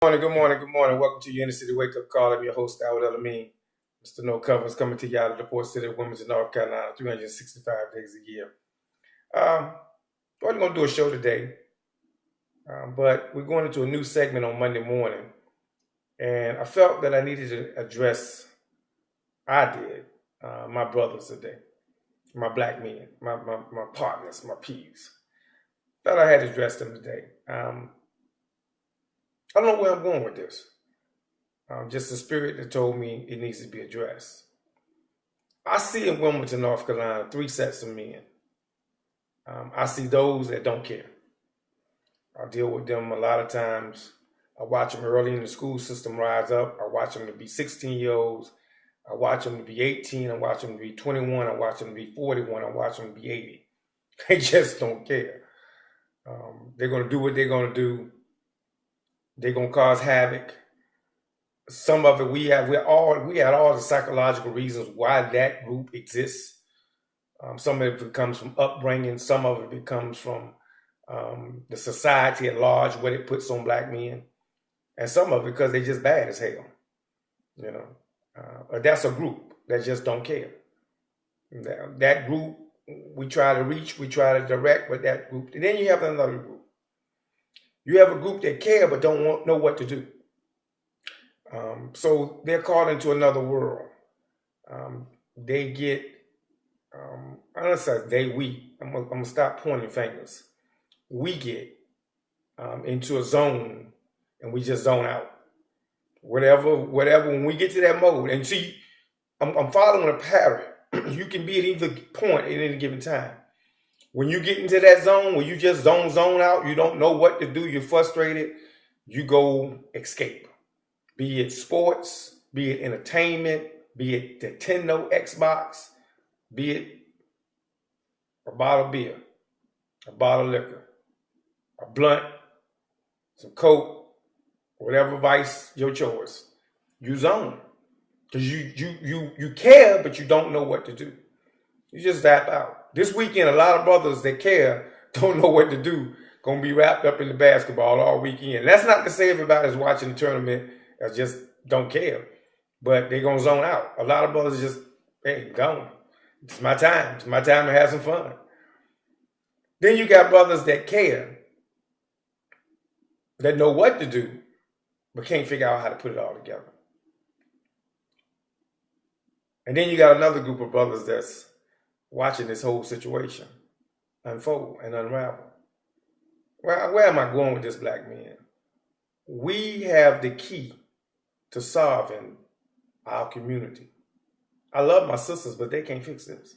Good morning, good morning. Welcome to your Inner City Wake Up Call. I'm your host, Daawud El-Amin. Mr. No Covers coming to you out of the Port City of Wilmington, North Carolina, 365 days a year. We're going to do a show today, but we're going into a new segment on Monday morning. And I felt that I needed to address, my brothers today, my black men, my partners, my peeps. Thought I had to address them today. I don't know where I'm going with this. Just the spirit that told me it needs to be addressed. I see in Wilmington, North Carolina, three sets of men. I see those that don't care. I deal with them a lot of times. I watch them early in the school system rise up. I watch them to be 16-year-olds. I watch them to be 18. I watch them to be 21. I watch them to be 41. I watch them to be 80. They just don't care. They're going to do what they're going to do. They're going to cause havoc. Some of it we had all the psychological reasons why that group exists. Some of it comes from upbringing. Some of it comes from the society at large, what it puts on black men, and some of it because they're just bad as hell. That's a group that just don't care. That group we try to reach, we try to direct, but that group. And then you have another group. You have a group that care but don't know what to do. So they're caught into another world. They get, I'm going to say I'm going to stop pointing fingers. We get into a zone and we just zone out. Whatever, when we get to that mode. And see, I'm following a pattern. You can be at either point at any given time. When you get into that zone where you just zone out, you don't know what to do, you're frustrated, you go escape. Be it sports, be it entertainment, be it Nintendo, Xbox, be it a bottle of beer, a bottle of liquor, a blunt, some coke, whatever vice your choice. You zone. Because you care, but you don't know what to do. You just zap out. This weekend, a lot of brothers that care don't know what to do. Gonna be wrapped up in the basketball all weekend. And that's not to say everybody's watching the tournament that just don't care. But they're gonna zone out. A lot of brothers just, hey, gone. It's my time. It's my time to have some fun. Then you got brothers that care, that know what to do, but can't figure out how to put it all together. And then you got another group of brothers that's watching this whole situation unfold and unravel. Where am I going with this, black man? We have the key to solving our community. I love my sisters, but they can't fix this.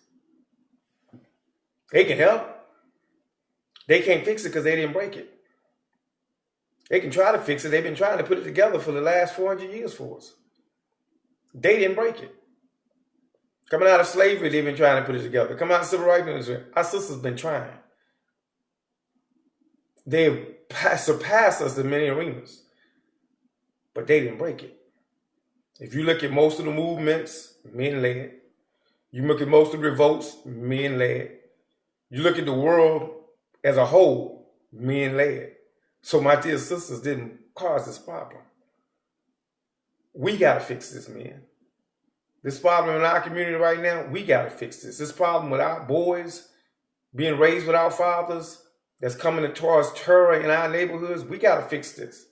They can help. They can't fix it because they didn't break it. They can try to fix it. They've been trying to put it together for the last 400 years for us. They didn't break it. Coming out of slavery, they've been trying to put it together. Coming out of civil rights movement, our sisters been trying. They've surpassed us in many arenas, but they didn't break it. If you look at most of the movements, men led. You look at most of the revolts, men led. You look at the world as a whole, men led. So my dear sisters didn't cause this problem. We got to fix this, man. This problem in our community right now, we got to fix this. This problem with our boys being raised without fathers that's coming to cause terror in our neighborhoods, we got to fix this.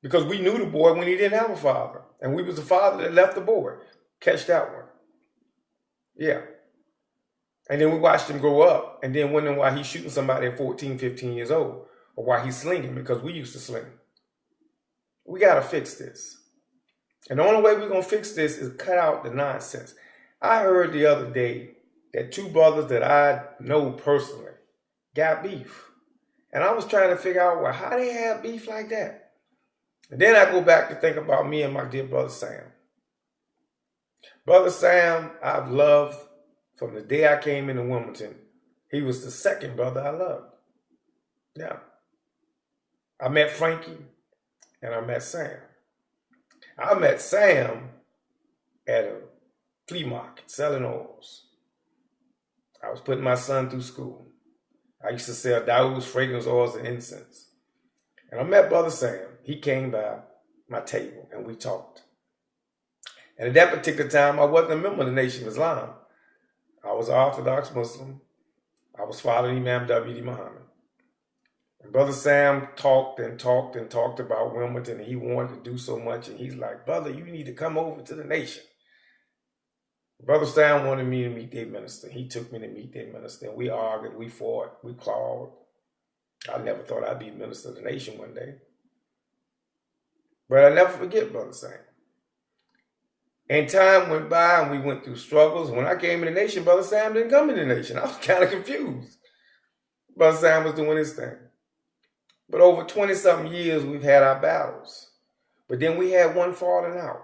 Because we knew the boy when he didn't have a father. And we was the father that left the boy. Catch that one. Yeah. And then we watched him grow up and then wondering why he's shooting somebody at 14, 15 years old. Or why he's slinging, because we used to sling. We got to fix this. And the only way we're going to fix this is cut out the nonsense. I heard the other day that two brothers that I know personally got beef. And I was trying to figure out, well, how they have beef like that? And then I go back to think about me and my dear brother Sam. Brother Sam, I've loved from the day I came into Wilmington. He was the second brother I loved. Yeah. I met Frankie and I met Sam. I met Sam at a flea market selling oils. I was putting my son through school. I used to sell Daawud's fragrance oils and incense. And I met Brother Sam. He came by my table and we talked. And at that particular time, I wasn't a member of the Nation of Islam. I was an Orthodox Muslim. I was following Imam W.D. Muhammad. And Brother Sam talked and talked and talked about Wilmington, and he wanted to do so much. And he's like, brother, you need to come over to the Nation. Brother Sam wanted me to meet their minister. He took me to meet their minister. And we argued, we fought, we clawed. I never thought I'd be minister of the Nation one day. But I never forget Brother Sam. And time went by and we went through struggles. When I came in the Nation, Brother Sam didn't come in the Nation. I was kind of confused. Brother Sam was doing his thing. But over 20-something years, we've had our battles. But then we had one falling out.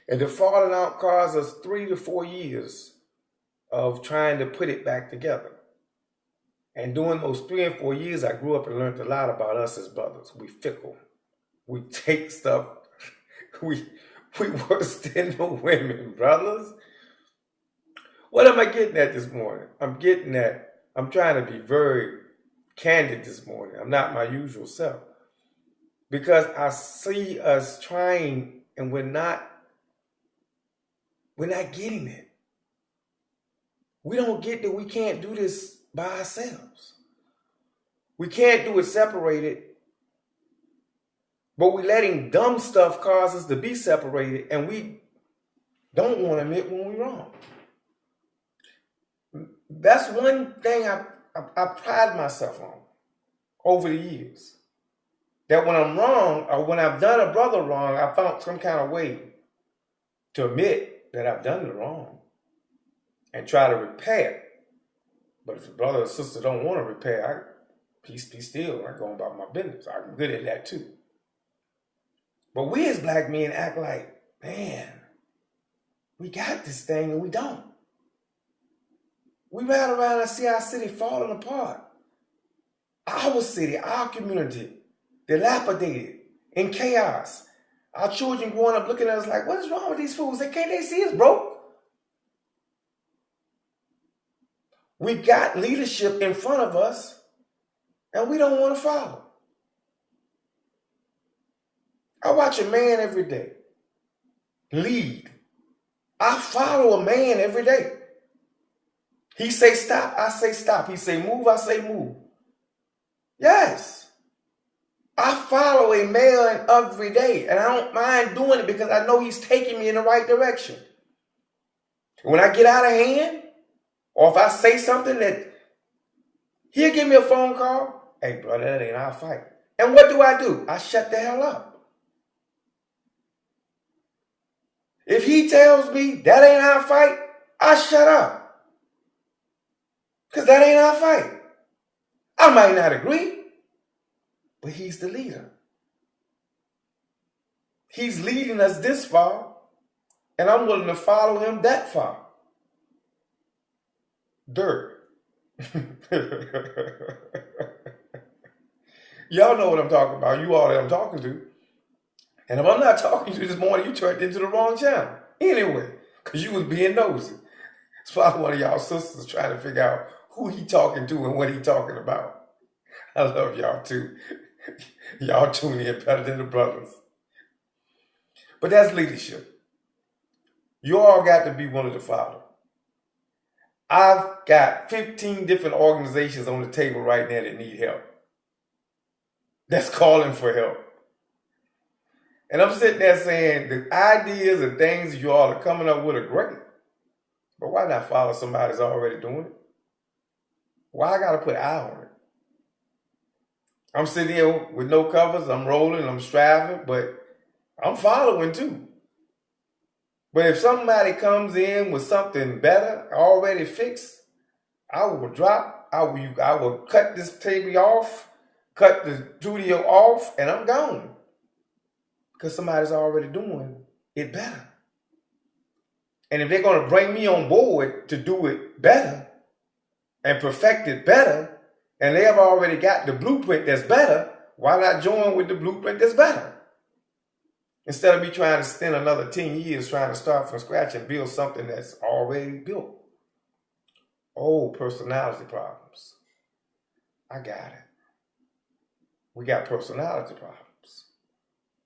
And the falling out caused us 3 to 4 years of trying to put it back together. And during those 3 and 4 years, I grew up and learned a lot about us as brothers. We fickle. We take stuff. We worse than the women, brothers. What am I getting at this morning? I'm trying to be very candid this morning. I'm not my usual self. Because I see us trying and we're not getting it. We don't get that we can't do this by ourselves. We can't do it separated. But we're letting dumb stuff cause us to be separated, and we don't want to admit when we're wrong. That's one thing I pride myself on over the years. That when I'm wrong, or when I've done a brother wrong, I found some kind of way to admit that I've done the wrong and try to repair it. But if a brother or sister don't want to repair, peace be still. I go about my business. I'm good at that too. But we as black men act like, man, we got this thing and we don't. We ride around and see our city falling apart. Our city, our community, dilapidated, in chaos. Our children growing up looking at us like, what is wrong with these fools? Can't they see us broke? We got leadership in front of us and we don't want to follow. I watch a man every day lead. I follow a man every day. He say stop, I say stop. He say move, I say move. Yes. I follow a man every day, and I don't mind doing it because I know he's taking me in the right direction. When I get out of hand, or if I say something that he'll give me a phone call, hey brother, that ain't our fight. And what do? I shut the hell up. If he tells me that ain't our fight, I shut up. Because that ain't our fight. I might not agree, but he's the leader. He's leading us this far, and I'm willing to follow him that far. Dirt. Y'all know what I'm talking about. You all that I'm talking to. And if I'm not talking to you this morning, you turned into the wrong channel. Anyway, because you was being nosy. It's probably one of y'all sisters trying to figure out who he talking to and what he talking about. I love y'all too. Y'all tune in better than the brothers. But that's leadership. You all got to be willing to follow. I've got 15 different organizations on the table right now that need help. That's calling for help. And I'm sitting there saying the ideas and things you all are coming up with are great. But why not follow somebody that's already doing it? Why I got to put I on it? I'm sitting here with no covers. I'm rolling. I'm striving. But I'm following too. But if somebody comes in with something better, already fixed, I will drop. I will cut this TV off, cut the studio off, and I'm gone. Because somebody's already doing it better. And if they're going to bring me on board to do it better and perfect it better, and they have already got the blueprint that's better, why not join with the blueprint that's better? Instead of me trying to spend another 10 years trying to start from scratch and build something that's already built. Oh, personality problems. I got it. We got personality problems.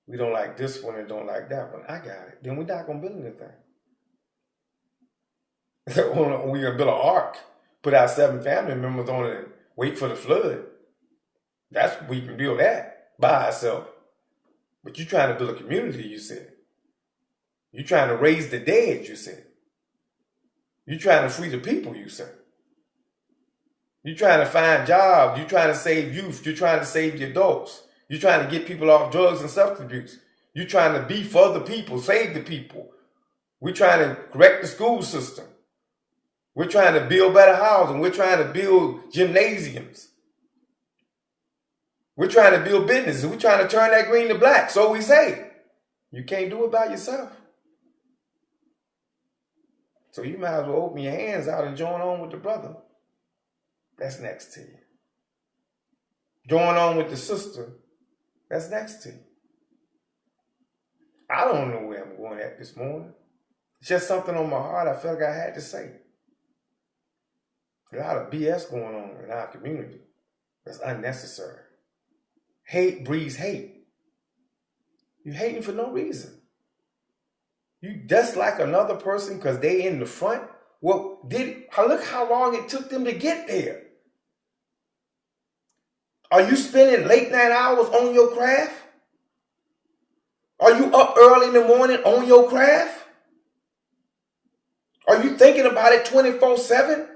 We don't like this one and don't like that one. I got it. Then we're not going to build anything. We're going to build an ark, put our 7 family members on it and wait for the flood. We can build that by ourselves. But you're trying to build a community, you said. You're trying to raise the dead, you said. You're trying to free the people, you said. You're trying to find jobs. You're trying to save youth. You're trying to save the adults. You're trying to get people off drugs and substance abuse. You're trying to be for the people, save the people. We're trying to correct the school system. We're trying to build better housing. We're trying to build gymnasiums. We're trying to build businesses. We're trying to turn that green to black. So we say. You can't do it by yourself. So you might as well open your hands out and join on with the brother that's next to you. Join on with the sister that's next to you. I don't know where I'm going at this morning. It's just something on my heart I felt like I had to say. A lot of BS going on in our community that's unnecessary. Hate breeds hate. You're hating for no reason. You dislike another person because they in the front. Well, look how long it took them to get there. Are you spending late night hours on your craft? Are you up early in the morning on your craft? Are you thinking about it 24/7?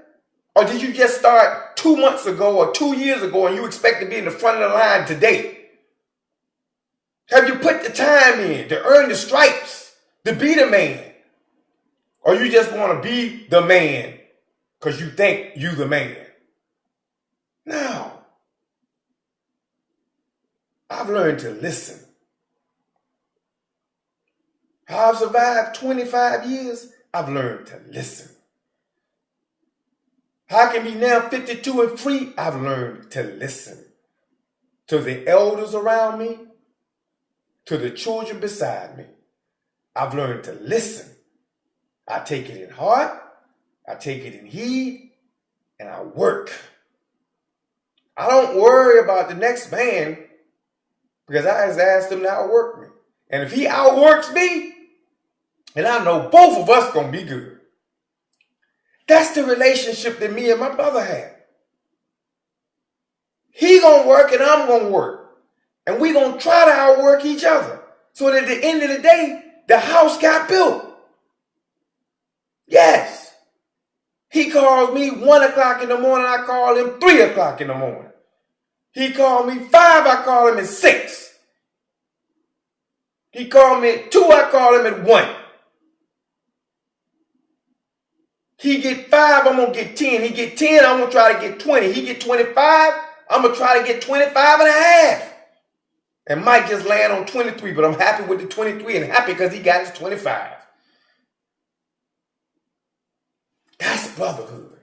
Or did you just start 2 months ago or 2 years ago and you expect to be in the front of the line today? Have you put the time in to earn the stripes, to be the man? Or you just want to be the man because you think you the man? No. I've learned to listen. How I've survived 25 years, I've learned to listen. How I can be now 52 and free, I've learned to listen. To the elders around me, to the children beside me, I've learned to listen. I take it in heart, I take it in heed, and I work. I don't worry about the next man because I just asked him to outwork me. And if he outworks me, then I know both of us going to be good. That's the relationship that me and my brother have. He going to work and I'm going to work. And we going to try to outwork each other. So that at the end of the day, the house got built. Yes. He calls me 1 o'clock in the morning. I call him 3 o'clock in the morning. He called me 5. I call him at 6. He called me at 2. I call him at 1. He get 5, I'm going to get 10. He get 10, I'm going to try to get 20. He get 25, I'm going to try to get 25 and a half. And Mike just land on 23, but I'm happy with the 23 and happy because he got his 25. That's brotherhood.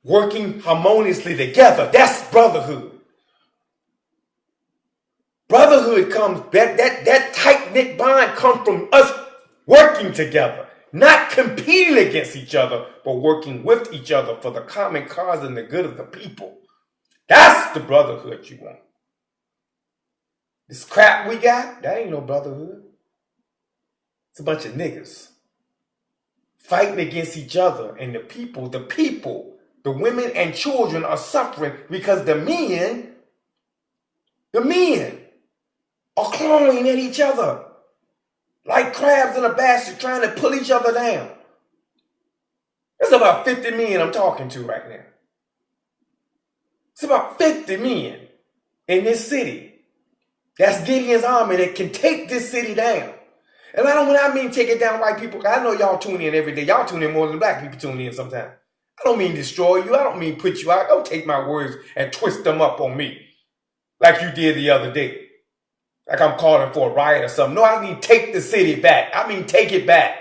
Working harmoniously together, that's brotherhood. Brotherhood comes, that tight-knit bond comes from us working together. Not competing against each other, but working with each other for the common cause and the good of the people. That's the brotherhood you want. This crap we got, that ain't no brotherhood. It's a bunch of niggas fighting against each other. And the people, the women and children are suffering because the men are clawing at each other. Like crabs in a basket trying to pull each other down. There's about 50 men I'm talking to right now. It's about 50 men in this city. That's Gideon's army that can take this city down. And when I mean take it down, white people, I know y'all tune in every day. Y'all tune in more than black people tune in sometimes. I don't mean destroy you. I don't mean put you out. Don't take my words and twist them up on me like you did the other day. Like I'm calling for a riot or something. No, I mean take the city back. I mean take it back.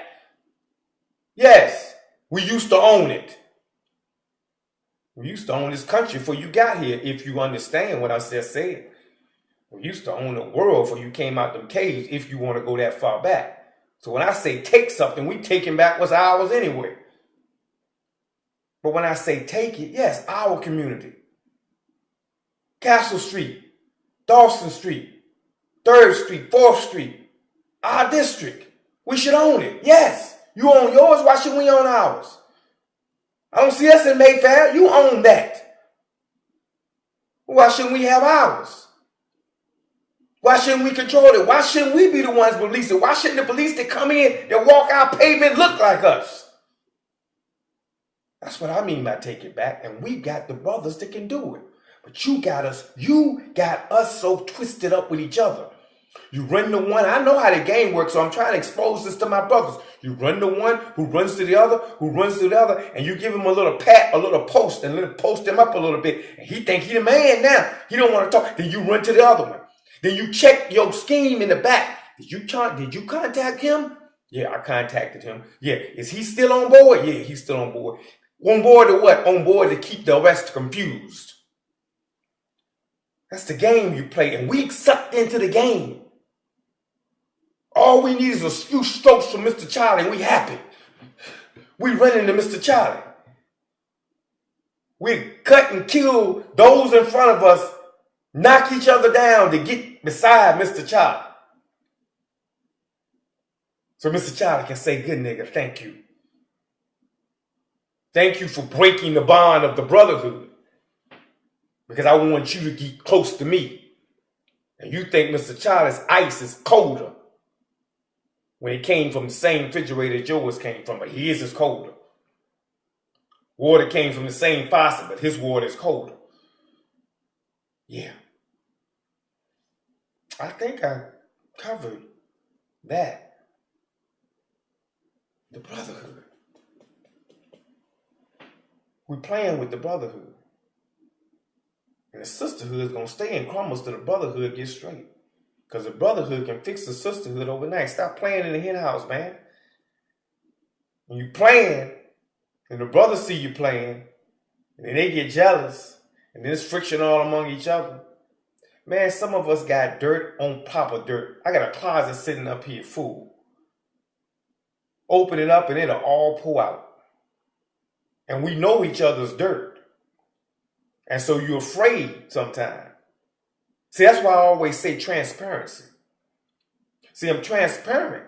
Yes, we used to own it. We used to own this country before you got here, if you understand what I just said. We used to own the world before you came out them caves, if you want to go that far back. So when I say take something, we taking back what's ours anyway. But when I say take it, yes, our community. Castle Street, Dawson Street, 3rd Street, 4th Street, our district. We should own it. Yes. You own yours. Why shouldn't we own ours? I don't see us in Mayfair. You own that. Why shouldn't we have ours? Why shouldn't we control it? Why shouldn't we be the ones police it? Why shouldn't the police that come in that walk our pavement look like us? That's what I mean by take it back. And we got the brothers that can do it. But you got us so twisted up with each other. You run the one, I know how the game works, so I'm trying to expose this to my brothers. You run the one who runs to the other, who runs to the other, and you give him a little pat, a little post, and let him post him up a little bit. And he think he the man now. He don't want to talk. Then you run to the other one. Then you check your scheme in the back. Did you contact him? Yeah, I contacted him. Yeah, is he still on board? Yeah, he's still on board. On board to what? On board to keep the rest confused. That's the game you play, and we sucked into the game. All we need is a few strokes from Mr. Charlie and we happy. We run into Mr. Charlie. We cut and kill those in front of us, knock each other down to get beside Mr. Charlie. So Mr. Charlie can say, good nigga, thank you. Thank you for breaking the bond of the brotherhood. Because I want you to get close to me. And you think Mr. Charlie's ice is colder when it came from the same refrigerator yours came from, but his is colder. Water came from the same faucet, but his water is colder. Yeah. I think I covered that. The brotherhood. We're playing with the brotherhood. And the sisterhood is going to stay in crumbles till the brotherhood gets straight. Because the brotherhood can fix the sisterhood overnight. Stop playing in the hen house, man. When you playing, and the brothers see you playing, and then they get jealous, and there's friction all among each other. Man, some of us got dirt on top of dirt. I got a closet sitting up here full. Open it up and it'll all pour out. And we know each other's dirt. And so you're afraid sometimes. See, that's why I always say transparency. See, I'm transparent.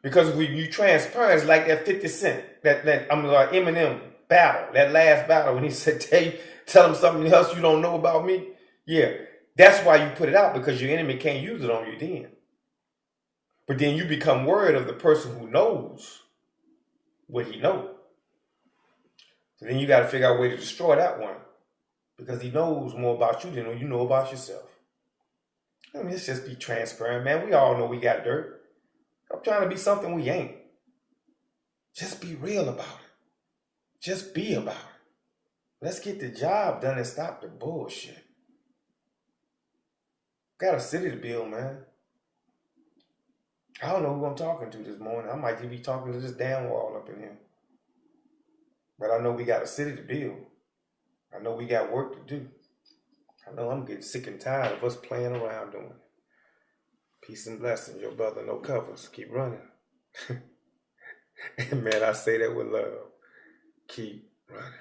Because when you transparent, it's like that 50 Cent, that Eminem battle, that last battle when he said, tell him something else you don't know about me. Yeah, that's why you put it out, because your enemy can't use it on you then. But then you become worried of the person who knows what he knows. So then you got to figure out a way to destroy that one. Because he knows more about you than you know about yourself. I mean, let's just be transparent, man. We all know we got dirt. I'm trying to be something we ain't. Just be real about it. Just be about it. Let's get the job done and stop the bullshit. Got a city to build, man. I don't know who I'm talking to this morning. I might just be talking to this damn wall up in here. But I know we got a city to build. I know we got work to do. I know I'm getting sick and tired of us playing around doing it. Peace and blessings, your brother, no covers. Keep running. And man, I say that with love. Keep running.